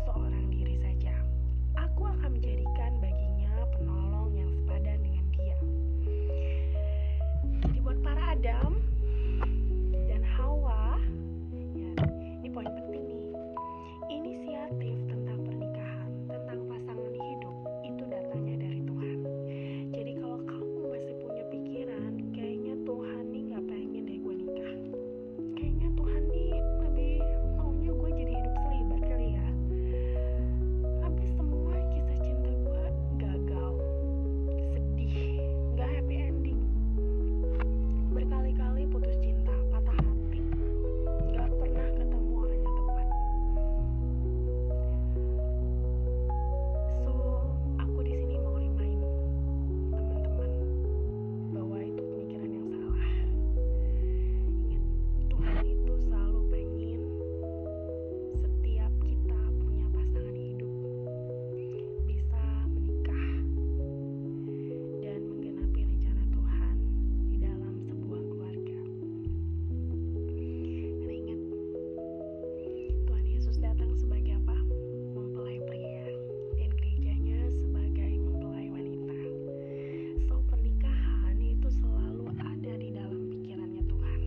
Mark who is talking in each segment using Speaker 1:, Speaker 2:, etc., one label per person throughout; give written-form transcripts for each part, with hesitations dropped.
Speaker 1: seorang diri saja, aku akan menjadikan baginya penolong yang sepadan dengan dia. Jadi buat para Adam dan Hawa, ya, ini poin penting nih. Inisiatif tentang pernikahan, tentang pasangan hidup, itu datangnya dari Tuhan. Jadi kalau kamu masih punya pikiran, kayaknya Tuhan nih gak pengen deh gue nikah, kayaknya Tuhan nih lebih maunya gue jadi hidup selibat kali ya, habis semua kisah cinta gue gagal, sedih, gak happy ending, berkali-kali putus cinta, patah hati, gak pernah ketemu orang yang tepat. So, aku di sini mau remind teman-teman bahwa itu pemikiran yang salah. Ingat, Tuhan itu selalu pengen setiap kita punya pasangan hidup bisa menikah dan menggenapi rencana Tuhan di dalam sebuah keluarga. Karena ingat, Tuhan Yesus datang sebagai apa? Mempelai pria, dan gerejanya sebagai mempelai wanita. So, pernikahan itu selalu ada di dalam pikirannya Tuhan.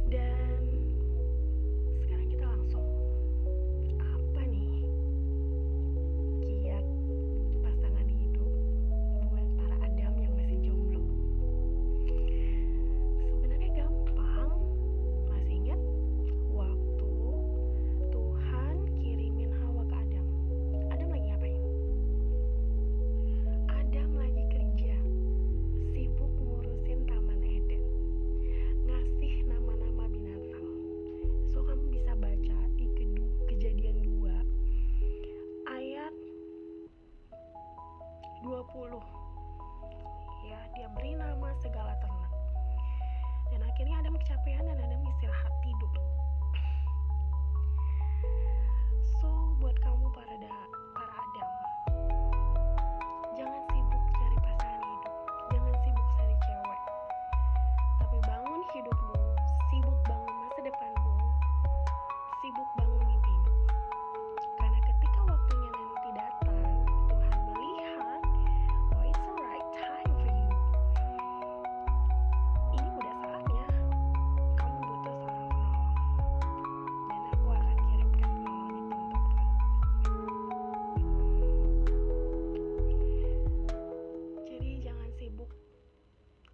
Speaker 1: Dan sekarang kita langsung, apa nih kiat pasangan hidup buat para Adam yang masih jomblo? Sebenarnya gampang. Masih ingat waktu Tuhan kirimin Hawa ke Adam? Adam lagi ngapain? Adam lagi kerja, sibuk ngurusin Taman Eden, ngasih nama-nama binatang. So, kamu bisa baca di Kejadian 2 ayat 20. Ya, dia beri nama segala ternak. Dan akhirnya Adam kecapean dan Adam istirahat tidur. So, buat kamu para Adam, jangan sibuk cari pasangan hidup, jangan sibuk cari cewek, tapi bangun hidupmu, sibuk bangun masa depanmu, sibuk bangun mimpimu. Karena ketika waktunya nanti datang, Tuhan melihat, oh it's the right time for you. Ini udah saatnya kamu butuh seorang penolong, dan aku akan kirimkan penolong itu untukmu. Jadi jangan sibuk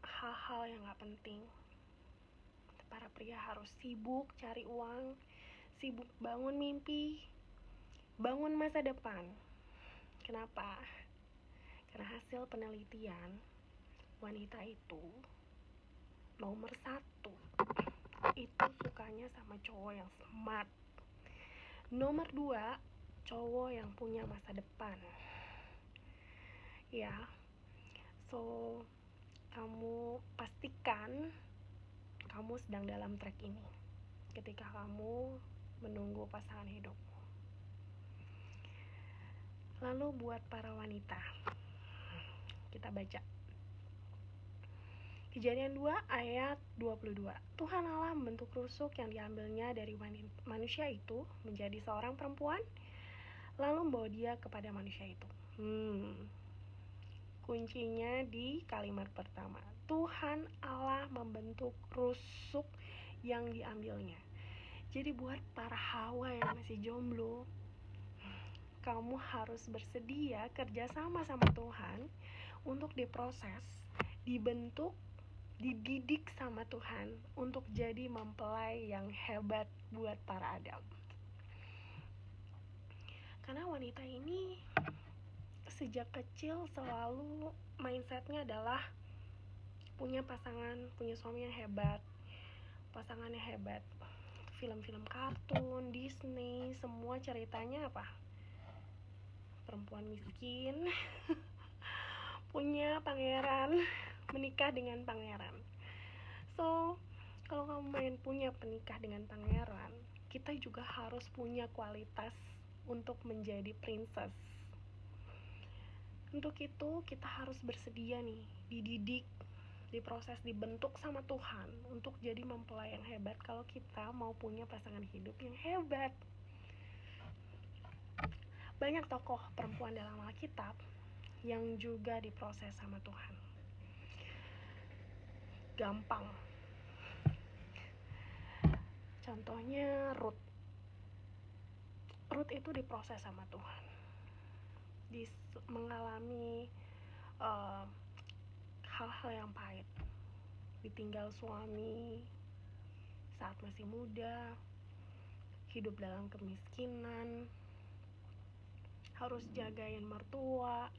Speaker 1: hal-hal yang gak penting. Para pria harus sibuk cari uang, sibuk bangun mimpi, bangun masa depan. Kenapa? Karena hasil penelitian, wanita itu nomor 1 itu sukanya sama cowok yang smart. Nomor 2, cowok yang punya masa depan. Ya, so kamu pastikan kamu sedang dalam track ini ketika kamu menunggu pasangan hidupmu. Lalu buat para wanita, kita baca Kejadian 2 ayat 22. Tuhan Allah membentuk rusuk yang diambilnya dari manusia itu menjadi seorang perempuan, lalu membawa dia kepada manusia itu. Kuncinya di kalimat pertama. Tuhan Allah membentuk rusuk yang diambilnya. Jadi buat para Hawa yang masih jomblo, kamu harus bersedia kerjasama sama Tuhan untuk diproses, dibentuk, dididik sama Tuhan untuk jadi mempelai yang hebat buat para Adam. Karena wanita ini sejak kecil selalu mindsetnya adalah punya pasangan, punya suami yang hebat, pasangannya hebat. Film-film kartun, Disney, semua ceritanya apa? Perempuan miskin punya pangeran, menikah dengan pangeran. So, kalau kamu main punya penikah dengan pangeran, kita juga harus punya kualitas untuk menjadi princess. Untuk itu kita harus bersedia nih, dididik, diproses, dibentuk sama Tuhan untuk jadi mempelai yang hebat kalau kita mau punya pasangan hidup yang hebat. Banyak tokoh perempuan dalam Alkitab yang juga diproses sama Tuhan. Gampang. Contohnya Ruth. Ruth itu diproses sama Tuhan. Mengalami hal-hal yang pahit. Ditinggal suami saat masih muda, hidup dalam kemiskinan, harus jagain mertua,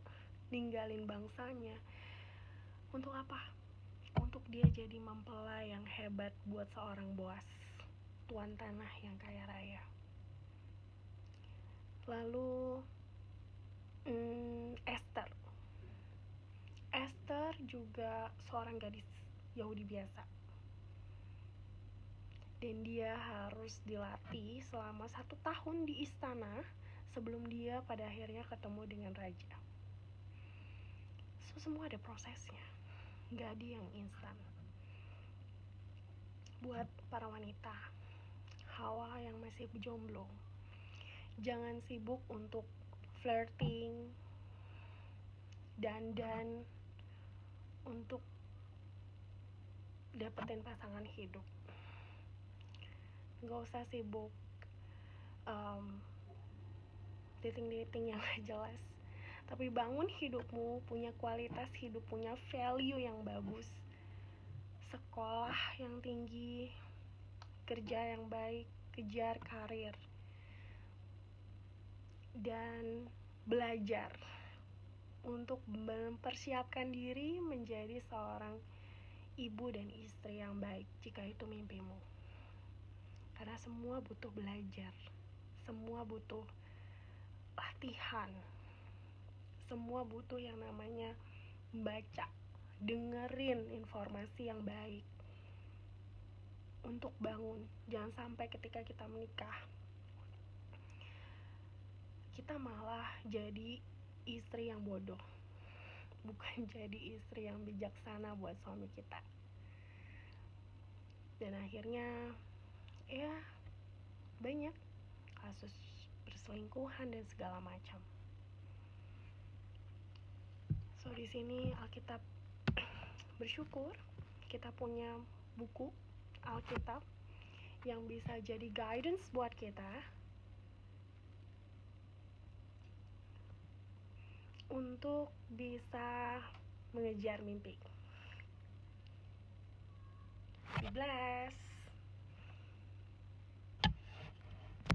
Speaker 1: ninggalin bangsanya. Untuk apa? Untuk dia jadi mempelai yang hebat buat seorang Boas, tuan tanah yang kaya raya. Lalu Esther juga seorang gadis Yahudi biasa, dan dia harus dilatih selama 1 tahun di istana sebelum dia pada akhirnya ketemu dengan raja. Semua ada prosesnya, gak ada yang instan. Buat para wanita Hawa yang masih jomblo, jangan sibuk untuk flirting, dandan untuk dapetin pasangan hidup. Gak usah sibuk dating yang gak jelas, tapi bangun hidupmu, punya kualitas hidup, punya value yang bagus, sekolah yang tinggi, kerja yang baik, kejar karir, dan belajar untuk mempersiapkan diri menjadi seorang ibu dan istri yang baik jika itu mimpimu. Karena semua butuh belajar, semua butuh latihan, semua butuh yang namanya baca, dengerin informasi yang baik untuk bangun. Jangan sampai ketika kita menikah kita malah jadi istri yang bodoh, bukan jadi istri yang bijaksana buat suami kita. Dan akhirnya ya banyak kasus perselingkuhan dan segala macam. So di sini Alkitab bersyukur kita punya buku Alkitab yang bisa jadi guidance buat kita untuk bisa mengejar mimpi. Be blessed.